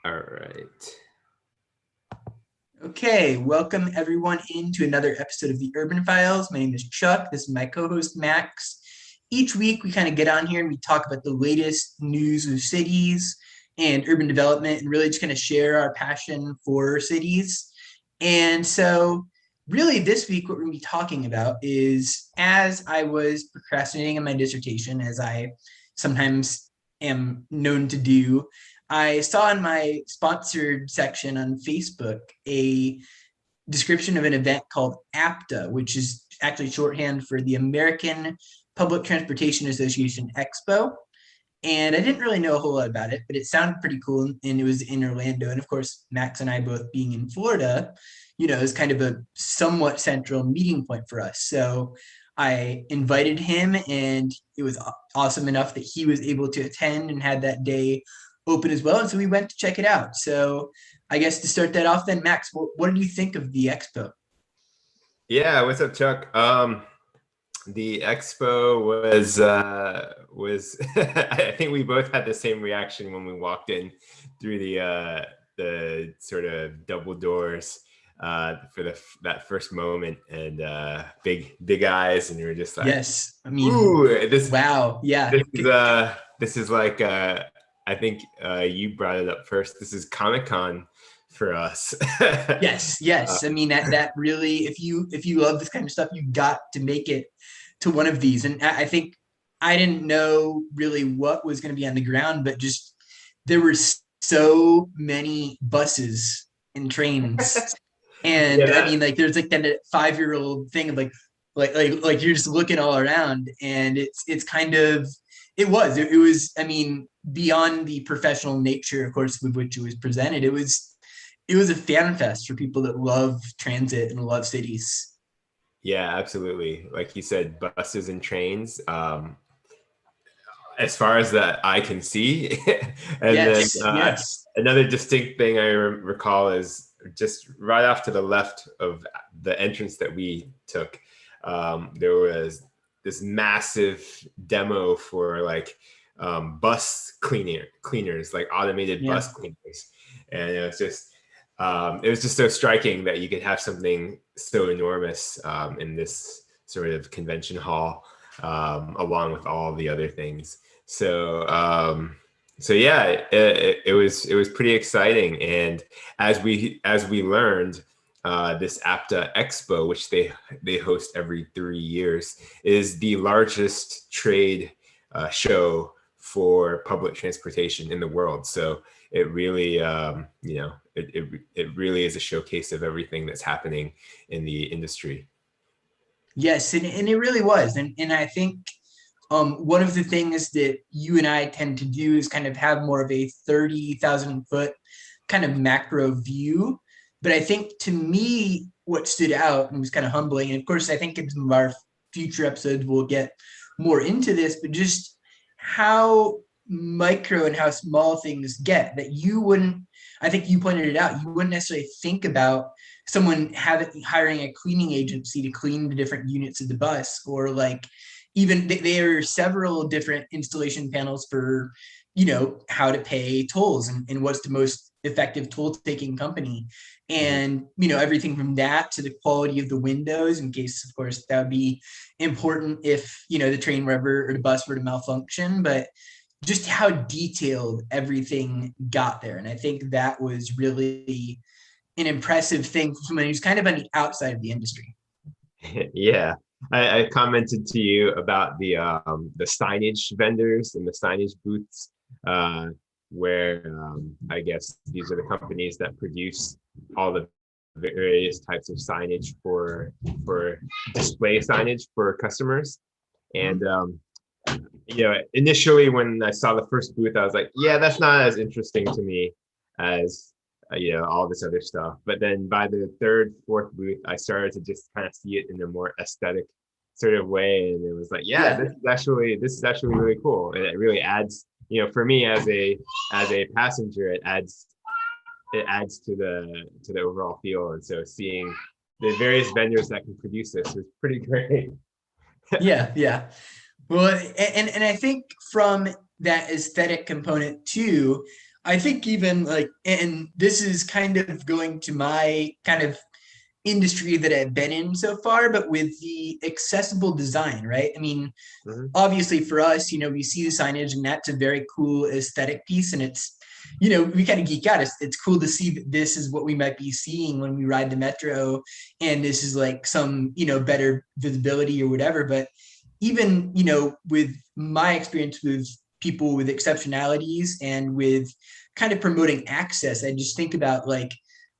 All right. Okay, welcome everyone into another episode of the Urban Files. My name is Chuck. This is my co-host Max. Each week we kind of get on here and we talk about the latest news of cities and urban development and really just kind of share our passion for cities. And so really this week what we're going to be talking about is, as I was procrastinating on my dissertation, as I sometimes am known to do, I saw in my sponsored section on Facebook a description of an event called APTA, which is actually shorthand for the American Public Transportation Association Expo. And I didn't really know a whole lot about it, but it sounded pretty cool. And it was in Orlando. And of course, Max and I both being in Florida, is kind of a somewhat central meeting point for us. So I invited him, and it was awesome enough that he was able to attend and had that day open as well. And so we went to check it out. So I guess to start that off then, Max, what did you think of the expo? Yeah, what's up, Chuck? The expo was I think we both had the same reaction when we walked in through the sort of double doors for that first moment, and big eyes, and we were just like, yes, I mean, ooh, wow, yeah. This is like I think you brought it up first. This is Comic-Con for us. Yes. I mean, that really, if you love this kind of stuff, you got to make it to one of these. And I think I didn't know really what was going to be on the ground, but just there were so many buses and trains. And Yeah, I mean, like there's like that 5-year-old thing of like you're just looking all around, and it's kind of it was, I mean, beyond the professional nature, of course, with which it was presented, it was a fan fest for people that love transit and love cities. yeah, absolutely. Like you said, buses and trains. As far as that I can see, and then Yes. another distinct thing I recall is just right off to the left of the entrance that we took. There was this massive demo for like bus cleaners, like automated Yeah. bus cleaners, and it was just so striking that you could have something so enormous in this sort of convention hall, along with all the other things. So yeah, it was pretty exciting. And as we learned, this APTA Expo, which they host every 3 years, is the largest trade show for public transportation in the world. So it really, it really is a showcase of everything that's happening in the industry. Yes, and it really was. And I think one of the things that you and I tend to do is kind of have more of a 30,000 foot kind of macro view. But I think to me, what stood out and was kind of humbling, and of course, I think in some of our future episodes, we'll get more into this, but just how micro and how small things get that you wouldn't, I think you pointed it out, you wouldn't necessarily think about someone hiring a cleaning agency to clean the different units of the bus, or like even there are several different installation panels for how to pay tolls and what's the most effective toll taking company, and everything from that to the quality of the windows, in case of course that would be important if the train were or the bus were to malfunction, but just how detailed everything got there. And I think that was really an impressive thing for someone who's kind of on the outside of the industry. Yeah, I commented to you about the signage vendors and the signage booths, where I guess these are the companies that produce all the various types of signage for display signage for customers. And initially when I saw the first booth, I was like, yeah, that's not as interesting to me as all this other stuff. But then by the third, fourth booth, I started to just kind of see it in a more aesthetic sort of way, and it was like, yeah, this is actually really cool, and it really adds, for me as a passenger, it adds to the overall feel. And so seeing the various vendors that can produce this is pretty great. Yeah. Well, and I think from that aesthetic component too, I think even like, and this is kind of going to my kind of industry that I've been in so far, but with the accessible design, right? I mean, Mhm. obviously for us, we see the signage and that's a very cool aesthetic piece. And it's, we kind of geek out. It's cool to see that this is what we might be seeing when we ride the metro. And this is like some, better visibility or whatever. But even, with my experience with people with exceptionalities and with kind of promoting access, I just think about like,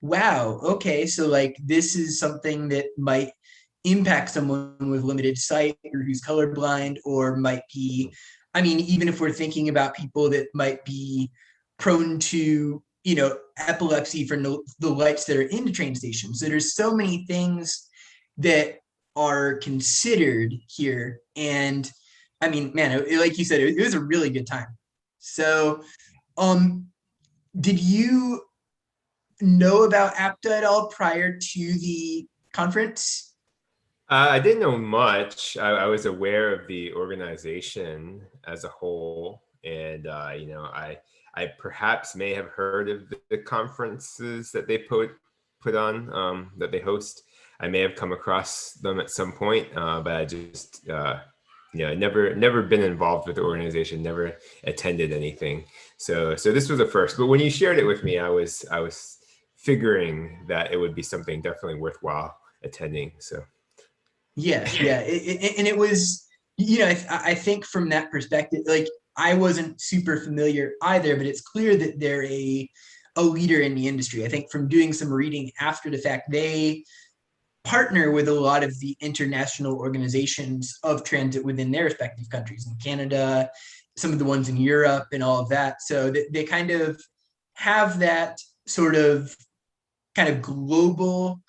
wow, okay, so like this is something that might impact someone with limited sight or who's colorblind, or might be, I mean, even if we're thinking about people that might be prone to, epilepsy from the lights that are in the train stations. So there's so many things that are considered here. And I mean, man, like you said, it was a really good time. So, um, did you know about APTA at all prior to the conference? I didn't know much. I was aware of the organization as a whole, and I perhaps may have heard of the conferences that they put on, that they host. I may have come across them at some point, but I just never been involved with the organization, never attended anything. So this was a first. But when you shared it with me, I was figuring that it would be something definitely worthwhile attending. So. Yeah, yeah, and it was, I think from that perspective, like I wasn't super familiar either, but it's clear that they're a leader in the industry. I think from doing some reading after the fact, they partner with a lot of the international organizations of transit within their respective countries, in Canada, some of the ones in Europe, and all of that. So they kind of have that sort of kind of global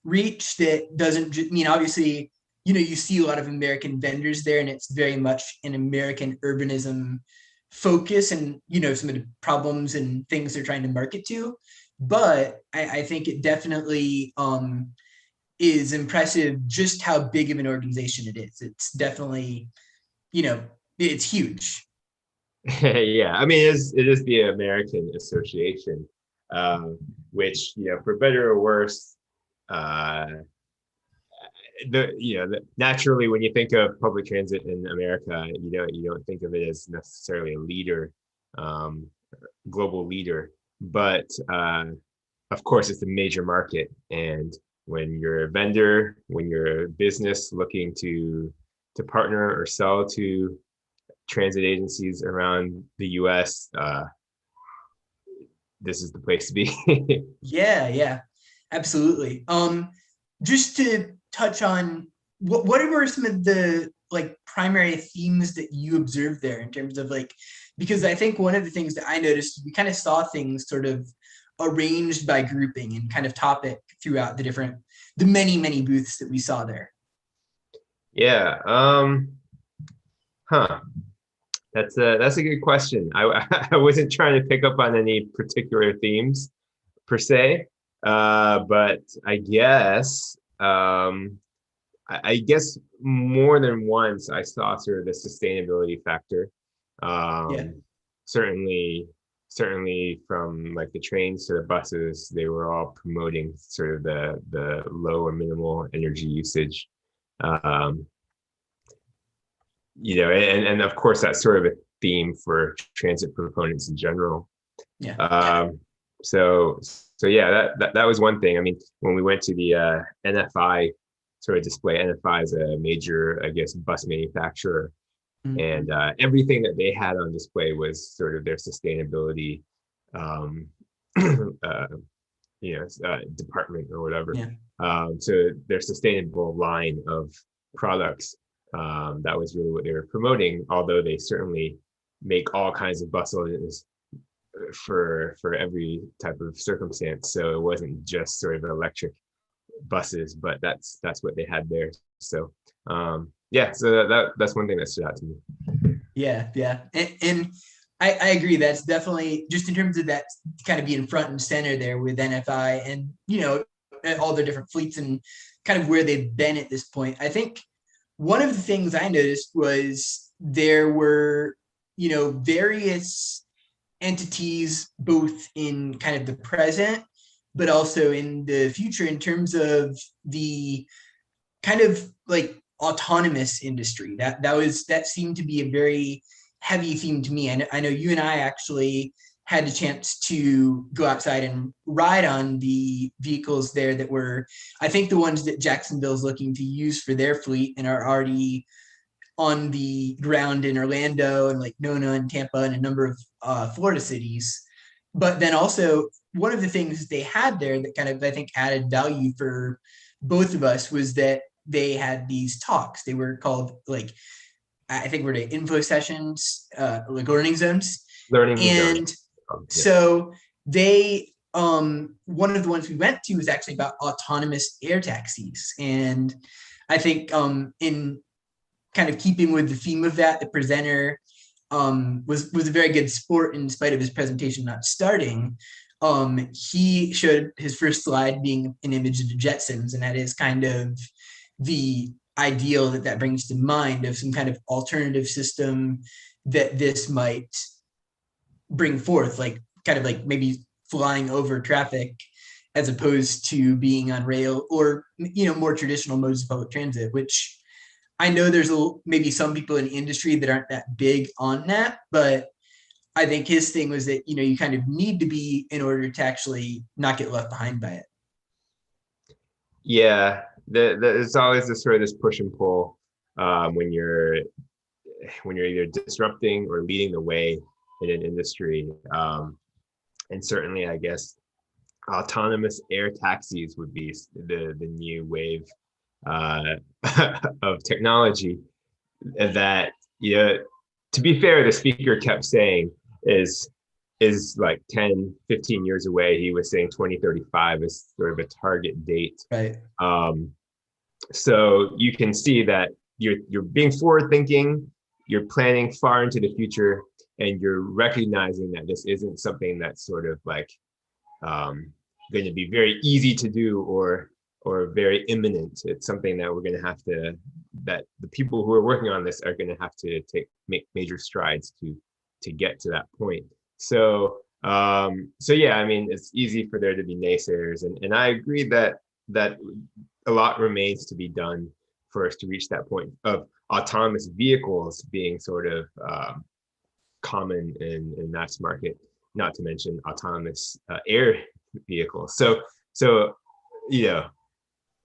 reach that doesn't just mean, obviously, you see a lot of American vendors there, and it's very much an American urbanism focus, and some of the problems and things they're trying to market to. But I think it definitely is impressive just how big of an organization it is. It's definitely, you know, it's huge. Yeah, I mean, it is the American Association, which, for better or worse, uh, naturally when you think of public transit in America, you don't think of it as necessarily a leader, um, global leader, but of course it's a major market, and when you're a vendor, when you're a business looking to partner or sell to transit agencies around the U.S., this is the place to be. Yeah, yeah, absolutely. Just to touch on what were some of the like primary themes that you observed there in terms of like, because I think one of the things that I noticed, we kind of saw things sort of arranged by grouping and kind of topic throughout the many booths that we saw there. Yeah. Huh. That's a good question. I wasn't trying to pick up on any particular themes per se, but I guess more than once I saw sort of the sustainability factor. Yeah. Um, certainly, certainly from like the trains to the buses, they were all promoting sort of the low or minimal energy usage. Um, and of course that's sort of a theme for transit proponents in general. Yeah. So yeah, that was one thing. I mean, when we went to the NFI sort of display, NFI is a major, I guess, bus manufacturer, Mhm. and everything that they had on display was sort of their sustainability, um, uh, department or whatever. Yeah. So their sustainable line of products, that was really what they were promoting. Although they certainly make all kinds of buses for every type of circumstance. So it wasn't just sort of electric buses, but that's what they had there. So yeah, so that's one thing that stood out to me. Yeah, yeah, and I agree. That's definitely just in terms of that kind of being front and center there with NFI, and all their different fleets and kind of where they've been at this point. I think one of the things I noticed was there were various entities both in kind of the present, but also in the future in terms of the kind of like autonomous industry. That seemed to be a very heavy theme to me. And I know you and I actually had a chance to go outside and ride on the vehicles there that were, I think, the ones that Jacksonville's looking to use for their fleet and are already on the ground in Orlando and like Nona and Tampa and a number of Florida cities. But then also one of the things they had there that kind of, I think, added value for both of us was that they had these talks. They were called like, I think we're the info sessions, like learning zones. Learning zone. And so they, one of the ones we went to was actually about autonomous air taxis. And I think in kind of keeping with the theme of that, the presenter was a very good sport in spite of his presentation not starting. He showed his first slide being an image of the Jetsons, and that is kind of the ideal that brings to mind of some kind of alternative system that this might bring forth, like kind of like maybe flying over traffic as opposed to being on rail or, you know, more traditional modes of public transit, which I know there's maybe some people in the industry that aren't that big on that, but I think his thing was that, you know, you kind of need to be in order to actually not get left behind by it. Yeah, there's always this sort of this push and pull when you're either disrupting or leading the way in an industry. And certainly, I guess, autonomous air taxis would be the new wave of technology that, you know, to be fair, the speaker kept saying is like 10, 15 years away. He was saying 2035 is sort of a target date. Right. So you can see that you're being forward thinking, you're planning far into the future, and you're recognizing that this isn't something that's sort of like going to be very easy to do or very imminent. It's something that we're going to have to, that the people who are working on this are going to have to make major strides to get to that point. So yeah, I mean, it's easy for there to be naysayers, and I agree that a lot remains to be done for us to reach that point of autonomous vehicles being sort of common in mass market, not to mention autonomous air vehicles. So you know,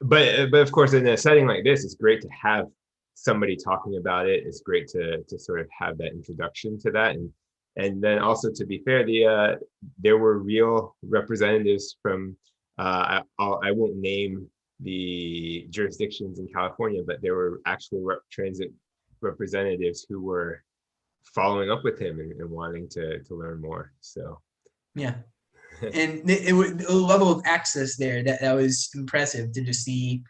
but of course, in a setting like this, it's great to have somebody talking about it. It's great to sort of have that introduction to that, and then also, to be fair, there were real representatives from I won't name the jurisdictions in California, but there were actual transit representatives who were following up with him and wanting to learn more. So yeah. And it was a level of access there that was impressive to just see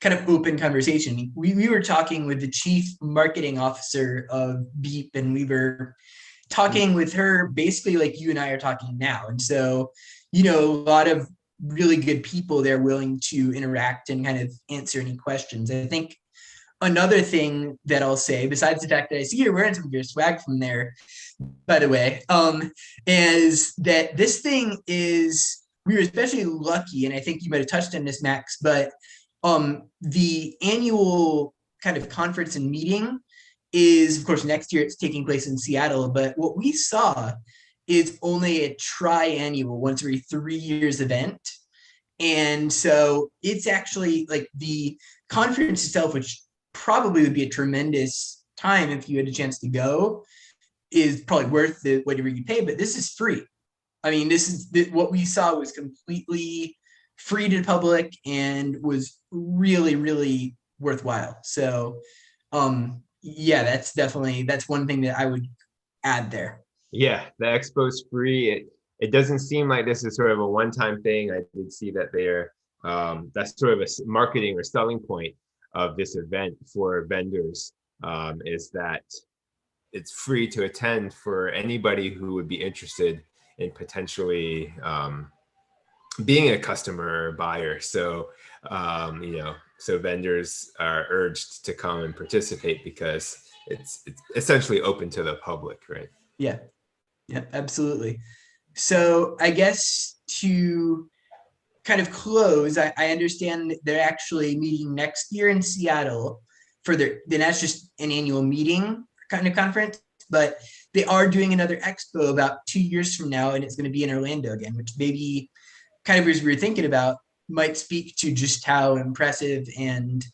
kind of open conversation. We were talking with the chief marketing officer of Beep, and we were talking with her basically like you and I are talking now. And so, you know, a lot of really good people there willing to interact and kind of answer any questions. I think another thing that I'll say, besides the fact that I see you're wearing some of your swag from there, by the way, is that this thing is, we were especially lucky, and I think you might have touched on this, Max, but the annual kind of conference and meeting is, of course, next year it's taking place in Seattle, but what we saw is only a triannual, once every 3 years event. And so it's actually like the conference itself, which probably would be a tremendous time if you had a chance to go, is probably worth the whatever you pay, but this is free. I mean, this is what we saw was completely free to the public and was really, really worthwhile. So yeah, that's one thing that I would add there. yeah, the expo's free. It doesn't seem like this is sort of a one-time thing. I did see that that's sort of a marketing or selling point of this event for vendors, is that it's free to attend for anybody who would be interested in potentially being a customer or buyer. So you know, so vendors are urged to come and participate because it's essentially open to the public, right? Yeah. Yeah, absolutely. So I guess to kind of close, I understand that they're actually meeting next year in Seattle for then that's just an annual meeting kind of conference, but they are doing another expo about 2 years from now, and it's going to be in Orlando again, which maybe kind of as we were thinking about might speak to just how impressive and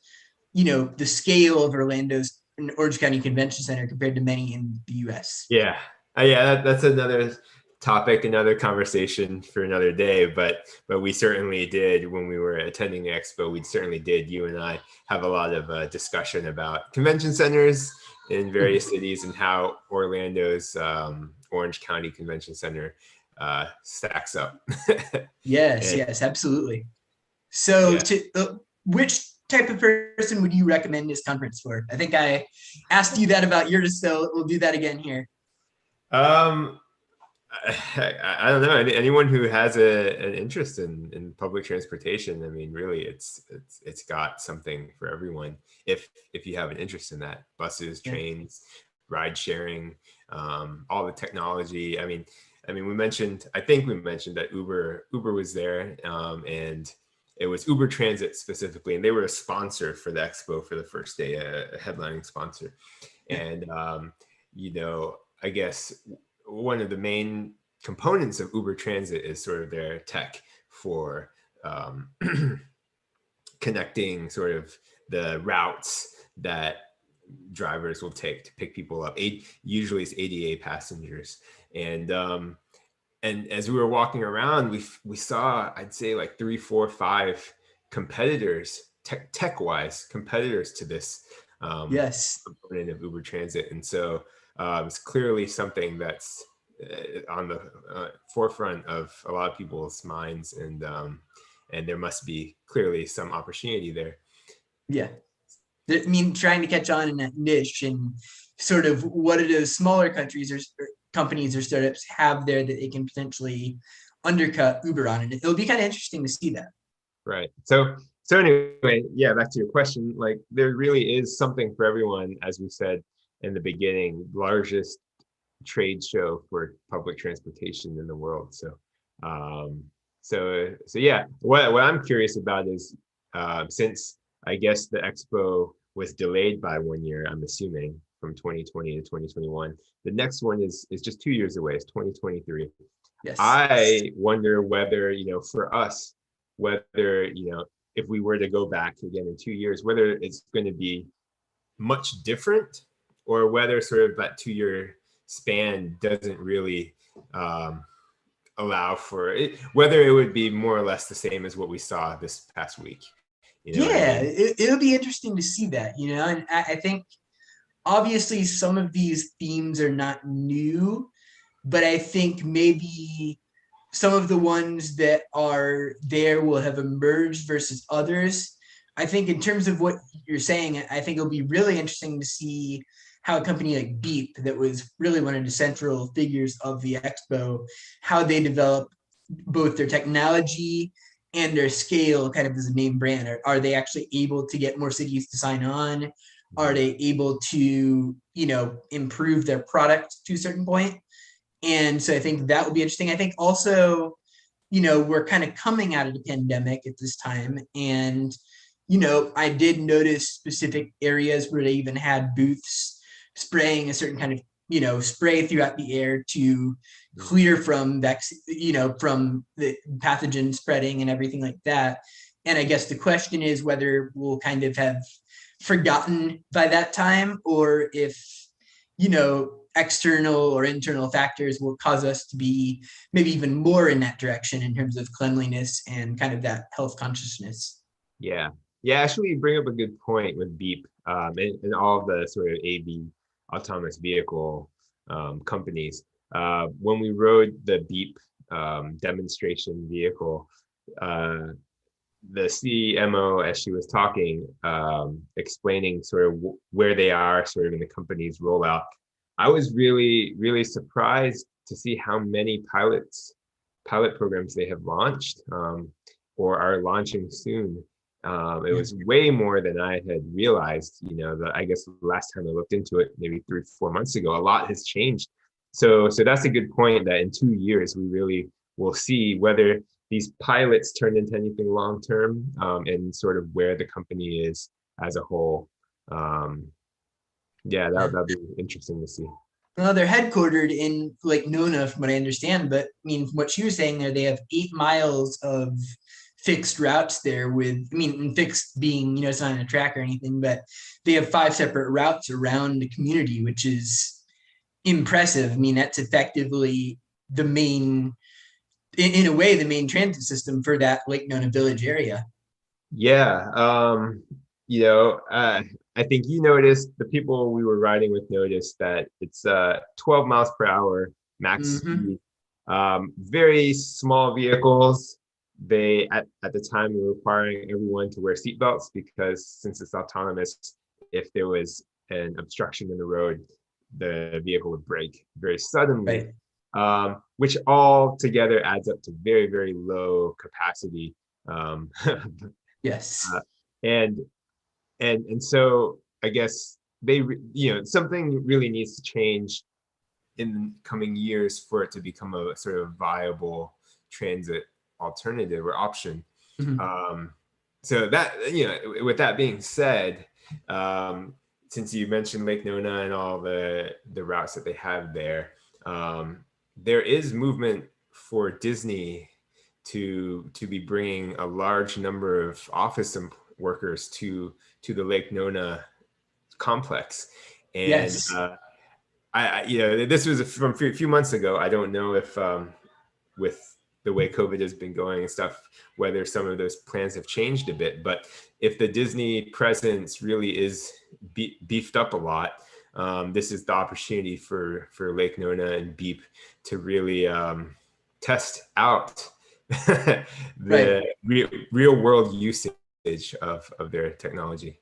the scale of Orlando's Orange County Convention Center compared to many in the U.S. Yeah. Yeah, that's another topic, another conversation for another day. But we certainly did when we were attending the expo. We certainly did. You and I have a lot of discussion about convention centers in various cities and how Orlando's Orange County Convention Center stacks up. Yes, And yes, absolutely. So, yeah. which type of person would you recommend this conference for? I think I asked you that about yours, so we'll do that again here. Um, I don't know. Anyone who has an interest in public transportation, I mean, really, it's got something for everyone. If you have an interest in that, buses, Yeah. trains, ride sharing, all the technology. We mentioned. I think we mentioned that Uber was there, and it was Uber Transit specifically, and they were a sponsor for the expo for the first day, a headlining sponsor, Yeah. and I guess one of the main components of Uber Transit is sort of their tech for connecting sort of the routes that drivers will take to pick people up. Usually it's ADA passengers, and as we were walking around, we saw, I'd say, like 3, 4, 5 competitors, tech wise competitors to this Yes. component of Uber Transit, and so it's clearly something that's on the forefront of a lot of people's minds, and there must be clearly some opportunity there. Yeah. I mean, trying to catch on in that niche and sort of what do those smaller countries or companies or startups have there that they can potentially undercut Uber on, and it'll be kind of interesting to see that. Right. So anyway, yeah, back to your question. Like, there really is something for everyone, as we said in the beginning. Largest trade show for public transportation in the world. So yeah, what I'm curious about is, since I guess the expo was delayed by 1 year, I'm assuming from 2020 to 2021. The next one is just 2 years away. It's 2023. Yes. I wonder whether, for us, whether, if we were to go back again in 2 years, whether it's going to be much different, or whether sort of that 2 year span doesn't really allow for it, whether it would be more or less the same as what we saw this past week. You know what I Yeah, mean? it'll be interesting to see that, and I think obviously some of these themes are not new, but I think maybe some of the ones that are there will have emerged versus others. I think in terms of what you're saying, I think it'll be really interesting to see how a company like Beep, that was really one of the central figures of the expo, how they develop both their technology and their scale kind of as a name brand. Are they actually able to get more cities to sign on? Are they able to, improve their product to a certain point? And so I think that will be interesting. I think also, we're kind of coming out of the pandemic at this time. And, I did notice specific areas where they even had booths spraying a certain kind of, spray throughout the air to clear from from the pathogen spreading and everything like that. And I guess the question is whether we'll kind of have forgotten by that time, or if external or internal factors will cause us to be maybe even more in that direction in terms of cleanliness and kind of that health consciousness. Yeah. Yeah, actually, you bring up a good point with Beep, and all the sort of AV, autonomous vehicle companies. When we rode the Beep demonstration vehicle, uh, the CMO, as she was talking, explaining sort of where they are sort of in the company's rollout, I was really, really surprised to see how many pilot programs they have launched, or are launching soon. It Yeah. was way more than I had realized. I guess the last time I looked into it, maybe 3, 4 months ago, a lot has changed so that's a good point that in 2 years we really will see whether these pilots turn into anything long term, and sort of where the company is as a whole. Um, yeah, Yeah. that'd be interesting to see. Well, they're headquartered in Lake Nona, from what I understand. But I mean, from what she was saying there, they have 8 miles of fixed routes there. With, I mean, and fixed being, it's not on a track or anything, but they have 5 separate routes around the community, which is impressive. I mean, that's effectively the main, in a way, the main transit system for that Lake Nona Village area. Yeah, I think you noticed, the people we were riding with noticed that it's 12 miles per hour max Mm-hmm. speed. Very small vehicles. They at the time were requiring everyone to wear seatbelts because since it's autonomous, if there was an obstruction in the road, the vehicle would brake very suddenly, Right. which all together adds up to very, very low capacity. Um, Yes. uh, and and so I guess something really needs to change in the coming years for it to become a sort of viable transit alternative or option. Mhm. Um, so that, with that being said, since you mentioned Lake Nona and all the routes that they have there, there is movement for Disney to be bringing a large number of office workers to the Lake Nona complex, and Yes. this was from a few months ago. I don't know if with the way COVID has been going and stuff, whether some of those plans have changed a bit. But if the Disney presence really is beefed up a lot, this is the opportunity for Lake Nona and Beep to really test out Right. the real world usage of their technology.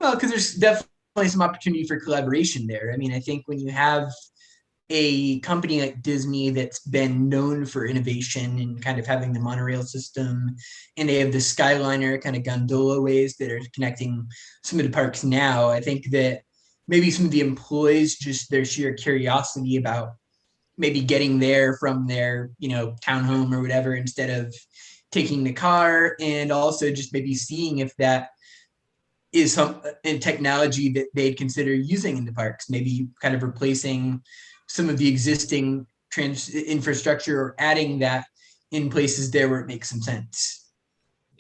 Well, because there's definitely some opportunity for collaboration there. I mean, I think when you have a company like Disney that's been known for innovation and kind of having the monorail system, and they have the Skyliner kind of gondola ways that are connecting some of the parks now, I think that maybe some of the employees, just their sheer curiosity about maybe getting there from their, townhome or whatever, instead of taking the car, and also just maybe seeing if that is some in technology that they'd consider using in the parks, maybe kind of replacing some of the existing infrastructure or adding that in places there where it makes some sense.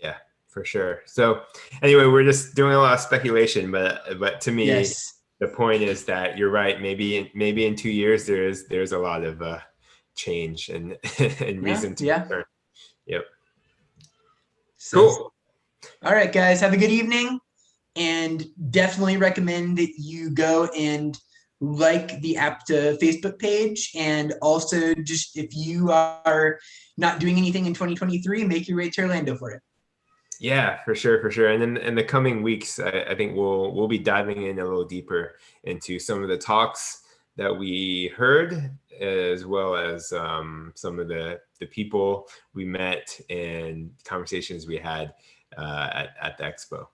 Yeah, for sure. So anyway, we're just doing a lot of speculation, but to me, Yes. the point is that you're right. Maybe in 2 years there's a lot of change and and Yeah. reason to Yeah. concern. Yep. So, Cool. all right, guys, have a good evening, and definitely recommend that you go and like the APTA Facebook page. And also, just if you are not doing anything in 2023, make your way to Orlando for it. Yeah, for sure, for sure. And then in the coming weeks, I think we'll be diving in a little deeper into some of the talks that we heard, as well as some of the people we met and conversations we had at the expo.